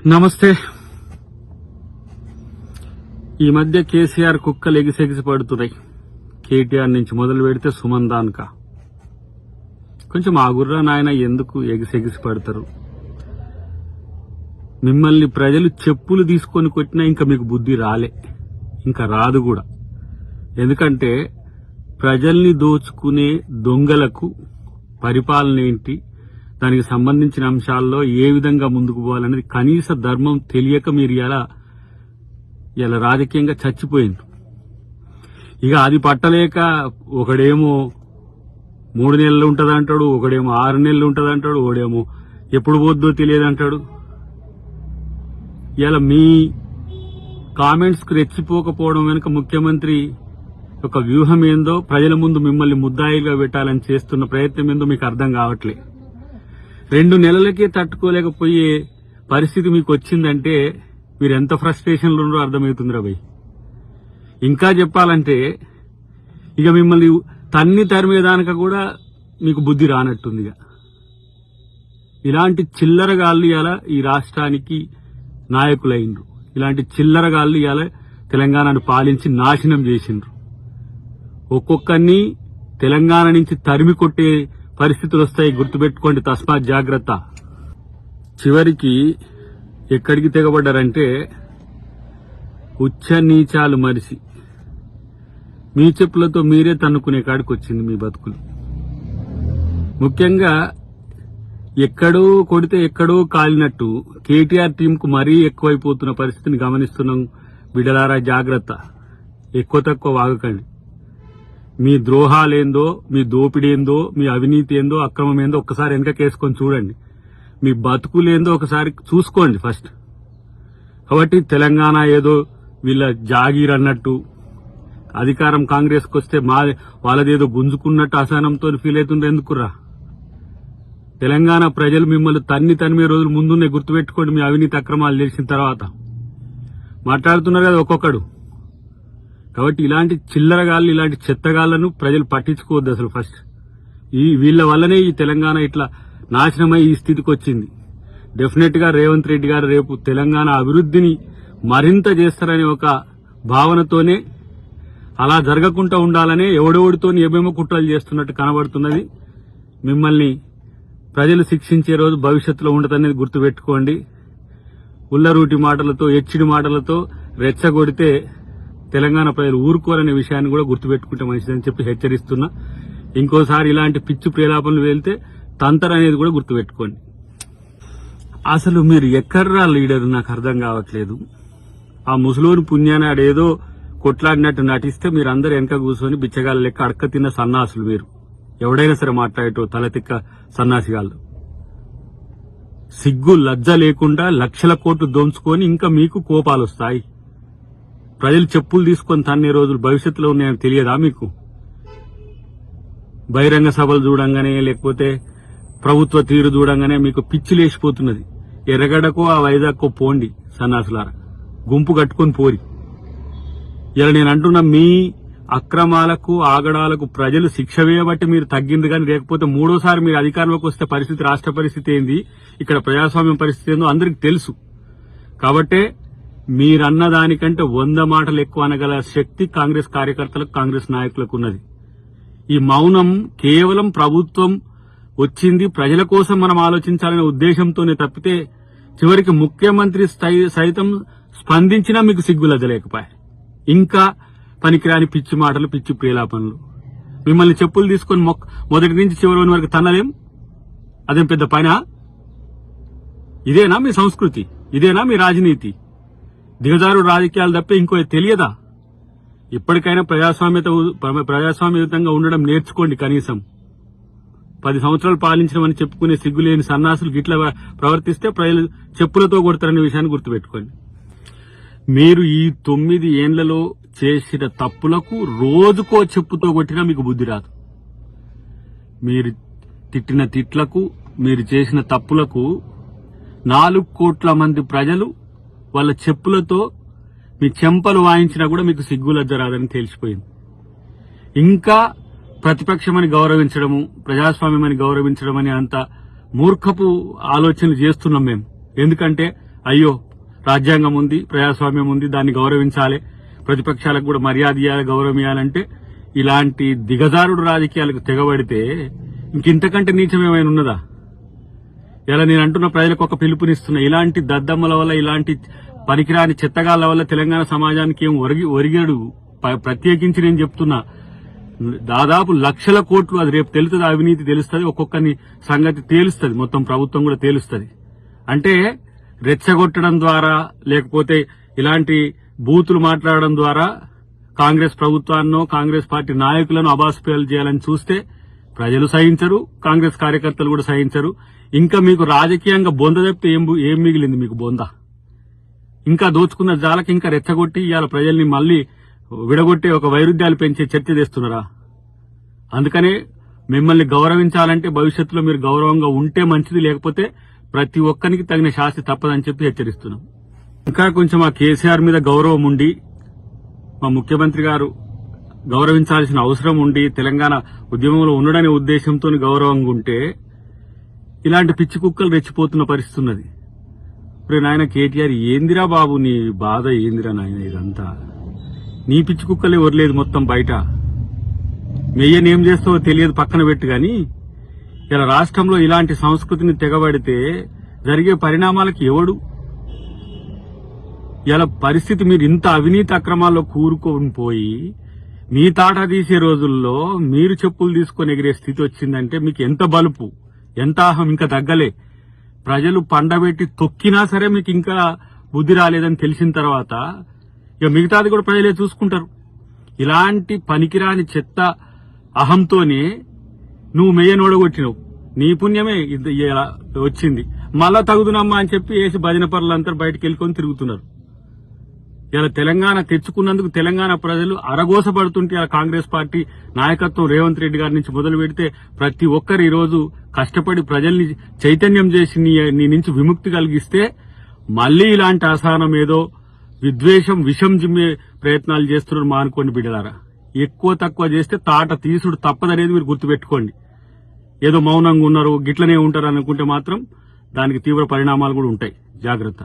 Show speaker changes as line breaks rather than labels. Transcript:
నమస్తే. ఈ మధ్య కేసీఆర్ కుక్కలు ఎగిసెగిసి పడుతున్నాయి. కేటీఆర్ నుంచి మొదలు పెడితే సుమన్ దాన్కా. కొంచెం ఆగుర్రా నాయన, ఎందుకు ఎగిసెగిసి పడతారు? మిమ్మల్ని ప్రజలు చెప్పులు తీసుకొని కొట్టినా ఇంకా మీకు బుద్ధి రాలే, ఇంకా రాదు కూడా. ఎందుకంటే ప్రజల్ని దోచుకునే దొంగలకు పరిపాలన ఏంటి, దానికి సంబంధించిన అంశాల్లో ఏ విధంగా ముందుకు పోవాలనేది కనీస ధర్మం తెలియక మీరు ఇలా రాజకీయంగా చచ్చిపోయింది. ఇక అది పట్టలేక ఒకడేమో 3 నెలలు ఉంటదంటాడు, ఒకడేమో 6 నెలలు ఉంటదంటాడు, ఒకడేమో ఎప్పుడు పోద్దో తెలియదంటాడు. ఇలా మీ కామెంట్స్ కు రెచ్చిపోకపోవడం వెనుక ముఖ్యమంత్రి ఒక వ్యూహం ఏందో, ప్రజల ముందు మిమ్మల్ని ముద్దాయిగా పెట్టాలని చేస్తున్న ప్రయత్నం ఏందో మీకు అర్థం కావట్లే. 2 నెలలకే తట్టుకోలేకపోయే పరిస్థితి మీకు వచ్చిందంటే మీరు ఎంత ఫ్రస్ట్రేషన్లో ఉన్నారో అర్థమవుతుందిరా భయ్. ఇంకా చెప్పాలంటే ఇక మిమ్మల్ని తరిమేదానిక కూడా మీకు బుద్ధి రానట్టుంది. ఇలాంటి చిల్లరగాళ్ళు ఇలా ఈ రాష్ట్రానికి నాయకులైండ్రు. ఇలాంటి చిల్లరగాళ్ళు ఇలా తెలంగాణను పాలించి నాశనం చేసిండ్రు. ఒక్కొక్కరిని తెలంగాణ నుంచి తరిమి కొట్టే పరిస్థితులు వస్తాయి, గుర్తుపెట్టుకోండి. తస్మాత్ జాగ్రత్త. చివరికి ఎక్కడికి తెగబడ్డారంటే ఉచ్చ నీచాలు మరిసి మీ చెప్పులతో మీరే తన్నుకునే కాడికి వచ్చింది మీ బతుకులు. ముఖ్యంగా ఎక్కడో కొడితే ఎక్కడో కాలినట్టు కేటీఆర్ టీంకు మరీ ఎక్కువైపోతున్న పరిస్థితిని గమనిస్తున్నాం. బిడ్డలారా జాగ్రత్త, ఎక్కువ తక్కువ వాగకండి. మీ ద్రోహాలేందో, మీ దోపిడేందో, మీ అవినీతి ఏందో, అక్రమం ఏందో ఒక్కసారి వెనకకేసుకొని చూడండి. మీ బతుకులేందో ఒకసారి చూసుకోండి ఫస్ట్. కాబట్టి తెలంగాణ ఏదో వీళ్ళ జాగీర్ అన్నట్టు, అధికారం కాంగ్రెస్కి వస్తే వాళ్ళదేదో గుంజుకున్నట్టు అసహనంతో ఫీల్ అవుతుంది. ఎందుకురా? తెలంగాణ ప్రజలు మిమ్మల్ని తరిమే రోజులు ముందున్నాయి, గుర్తుపెట్టుకోండి. మీ అవినీతి అక్రమాలు తెలిసిన తర్వాత మాట్లాడుతున్నారు కదా ఒక్కొక్కడు. కాబట్టి ఇలాంటి చిల్లరగాళ్ళు, ఇలాంటి చెత్తగాళ్లను ప్రజలు పట్టించుకోవద్దు అసలు ఫస్ట్. వీళ్ల వల్లనే ఈ తెలంగాణ ఇట్లా నాశనమై ఈ స్థితికి వచ్చింది. డెఫినెట్ గా రేవంత్ రెడ్డి గారు రేపు తెలంగాణ అభివృద్ధిని మరింత చేస్తారనే ఒక భావనతోనే, అలా జరగకుండా ఉండాలనే ఎవడెవడితో ఏమేమో కుట్రలు చేస్తున్నట్టు కనబడుతున్నది. మిమ్మల్ని ప్రజలు శిక్షించే రోజు భవిష్యత్తులో ఉండదనేది గుర్తుపెట్టుకోండి. ఉల్లరూటి మాటలతో, ఎచ్చిడి మాటలతో రెచ్చగొడితే తెలంగాణ ప్రజలు ఊరుకోరనే విషయాన్ని కూడా గుర్తుపెట్టుకుంటే మంచిదని చెప్పి హెచ్చరిస్తున్నా. ఇంకోసారి ఇలాంటి పిచ్చి ప్రేలాపనలు వెళ్తే తంతర్ అనేది కూడా గుర్తుపెట్టుకోండి. అసలు మీరు ఎక్కడ్రా లీడర్ నాకు అర్థం కావట్లేదు. ఆ ముసలోని పుణ్యాన్ని ఆడేదో కొట్లాడినట్టు నటిస్తే మీరందరూ వెనక కూర్చొని బిచ్చగాళ్ళ లెక్క అడక్క తిన్న సన్నాసులు మీరు. ఎవడైనా సరే మాట్లాడేటో తలతిక్క సన్నాసిగాళ్ళు. సిగ్గు లజ్జ లేకుండా లక్షల కోట్లు దోంచుకొని ఇంకా మీకు కోపాలు వస్తాయి. ప్రజలు చెప్పులు తీసుకొని తన్నే రోజులు భవిష్యత్తులో ఉన్నాయని తెలియదా మీకు? బహిరంగ సభలు చూడంగానే, లేకపోతే ప్రభుత్వ తీరు చూడంగానే మీకు పిచ్చి లేచిపోతున్నది. ఎర్రగడ్డకో ఆ వైజాగ్కో పోండి సన్నాసులారా, గుంపు కట్టుకొని పోరి. ఇలా నేను అంటున్న మీ అక్రమాలకు, ఆగడాలకు ప్రజలు శిక్ష వేయబట్టి మీరు తగ్గింది కానీ, లేకపోతే మూడోసారి మీరు అధికారంలోకి వస్తే పరిస్థితి, రాష్ట్ర పరిస్థితి ఏంది, ఇక్కడ ప్రజాస్వామ్యం పరిస్థితి ఏందో అందరికి తెలుసు. కాబట్టే మీరన్న దానికంటే 100 మాటలు ఎక్కువ అనగల శక్తి కాంగ్రెస్ కార్యకర్తలకు, కాంగ్రెస్ నాయకులకు ఉన్నది. ఈ మౌనం కేవలం ప్రభుత్వం వచ్చింది ప్రజల కోసం మనం ఆలోచించాలనే ఉద్దేశంతోనే తప్పితే, చివరికి ముఖ్యమంత్రి సైతం స్పందించినా మీకు సిగ్గులద్దలేకపోయాయి. ఇంకా పనికిరాని పిచ్చి మాటలు, పిచ్చి ప్రేలాపనలు. మిమ్మల్ని చెప్పులు తీసుకొని మొదటి నుంచి చివరి వరకు తన్నలేం. అదేం పెద్ద పైన? ఇదేనా మీ సంస్కృతి? ఇదేనా మీ రాజనీతి? దిగజారు రాజకీయాలు తప్పే ఇంకో తెలియదా? ఇప్పటికైనా ప్రజాస్వామ్యయుతంగా ఉండడం నేర్చుకోండి. కనీసం 10 సంవత్సరాలు పాలించడమని చెప్పుకునే సిగ్గులేని సన్నాసులు గిట్లా ప్రవర్తిస్తే ప్రజలు చెప్పులతో కొడతారనే విషయాన్ని గుర్తుపెట్టుకోండి. మీరు ఈ 9 ఏండ్లలో చేసిన తప్పులకు రోజుకో చెప్పుతో కొట్టినా మీకు బుద్ధి రాదు. మీరు తిట్టిన తిట్లకు, మీరు చేసిన తప్పులకు 4 కోట్ల మంది ప్రజలు వాళ్ళ చెప్పులతో మీ చెంపలు వాయించినా కూడా మీకు సిగ్గులజ్జ రాదని తెలిసిపోయింది. ఇంకా ప్రతిపక్షమని గౌరవించడము, ప్రజాస్వామ్యమని గౌరవించడం అని అంత మూర్ఖపు ఆలోచనలు చేస్తున్నాం మేము. ఎందుకంటే అయ్యో రాజ్యాంగం ఉంది, ప్రజాస్వామ్యం ఉంది, దాన్ని గౌరవించాలి, ప్రతిపక్షాలకు కూడా మర్యాద ఇవ్వాలి, గౌరవం ఇవ్వాలంటే ఇలాంటి దిగజారుడు రాజకీయాలకు తెగబడితే ఇంకింతకంటే నీచం ఏమైనా ఉన్నదా? ఇలా నేను అంటున్న ప్రజలకు ఒక పిలుపునిస్తున్నా, ఇలాంటి దద్దమ్మల వల్ల, ఇలాంటి పనికిరాని చెత్తగాళ్ల వల్ల తెలంగాణ సమాజానికి ఏం ఒరిగాడు. ప్రత్యేకించి నేను చెప్తున్నా, దాదాపు లక్షల కోట్లు, అది రేపు తెలుస్తుంది, అవినీతి తెలుస్తుంది, ఒక్కొక్కని సంగతి తేలుస్తుంది, మొత్తం ప్రభుత్వం కూడా తేలుస్తుంది. అంటే రెచ్చగొట్టడం ద్వారా, లేకపోతే ఇలాంటి బూతులు మాట్లాడడం ద్వారా కాంగ్రెస్ ప్రభుత్వాన్నో కాంగ్రెస్ పార్టీ నాయకులను అబాస్పేలు చేయాలని చూస్తే ప్రజలు సహించరు, కాంగ్రెస్ కార్యకర్తలు కూడా సహించరు. ఇంకా మీకు రాజకీయంగా బొంద తప్పితే ఏం మిగిలింది మీకు బొంద? ఇంకా దోచుకున్న జాలకి ఇంకా రెచ్చగొట్టి ఇవాళ ప్రజల్ని మళ్లీ విడగొట్టే ఒక వైరుధ్యాలు పెంచే చర్చ చేస్తున్నారా? అందుకనే మిమ్మల్ని గౌరవించాలంటే భవిష్యత్తులో మీరు గౌరవంగా ఉంటే మంచిది, లేకపోతే ప్రతి ఒక్కరికి తగిన శాస్తి తప్పదని చెప్పి హెచ్చరిస్తున్నాం. ఇంకా కొంచెం ఆ కేసీఆర్ మీద గౌరవం ఉండి, మా ముఖ్యమంత్రి గారు గౌరవించాల్సిన అవసరం ఉండి, తెలంగాణ ఉద్యమంలో ఉండడనే ఉద్దేశంతో గౌరవంగా ఉంటే ఇలాంటి పిచ్చి కుక్కలు రెచ్చిపోతున్న పరిస్థితి ఉన్నది. ఇప్పుడు నాయన కేటీఆర్, ఏందిరా బాబు నీ బాధ, ఏందిరా నాయన ఇదంతా? నీ పిచ్చి కుక్కలే వరలేదు మొత్తం బయట. మెయ్యనేం చేస్తావో తెలియదు, పక్కన పెట్టు. గాని ఇలా రాష్ట్రంలో ఇలాంటి సంస్కృతిని తెగబడితే జరిగే పరిణామాలకు ఎవడు? ఇలా పరిస్థితి, మీరు ఇంత అవినీతి అక్రమాల్లో కూరుకొని పోయి మీ తాట తీసే రోజుల్లో మీరు చెప్పులు తీసుకొని ఎగిరే స్థితి వచ్చిందంటే మీకు ఎంత బలుపు, ఎంత అహం ఇంకా తగ్గలే. ప్రజలు పండబెట్టి తొక్కినా సరే మీకు ఇంకా బుద్ధి రాలేదని తెలిసిన తర్వాత ఇక మిగతాది కూడా ప్రజలే చూసుకుంటారు. ఇలాంటి పనికిరాని చెత్త అహంతోనే నువ్వు మెయ్యనోడగొట్టినవు, నీ పుణ్యమే ఇలా వచ్చింది. మళ్ళా తగుదునమ్మా అని చెప్పి వేసి భజన పరులంతా బయటకు వెళ్ళుకొని తిరుగుతున్నారు. ఇలా తెలంగాణ తెచ్చుకున్నందుకు తెలంగాణ ప్రజలు అరగోసపడుతుంటే ఇలా కాంగ్రెస్ పార్టీ నాయకత్వం రేవంత్ రెడ్డి గారి నుంచి మొదలు పెడితే ప్రతి ఒక్కరు ఈ రోజు కష్టపడి ప్రజల్ని చైతన్యం చేసి నీ నుంచి విముక్తి కలిగిస్తే మళ్లీ ఇలాంటి అసహనం ఏదో విద్వేషం విషం జిమ్మే ప్రయత్నాలు చేస్తున్నారు. మానుకోండి బిడ్డలారా, ఎక్కువ తక్కువ చేస్తే తాట తీసుడు తప్పదనేది మీరు గుర్తుపెట్టుకోండి. ఏదో మౌనంగా ఉన్నారు, గిట్లనే ఉంటారు అనుకుంటే మాత్రం దానికి తీవ్ర పరిణామాలు కూడా ఉంటాయి. జాగ్రత్త.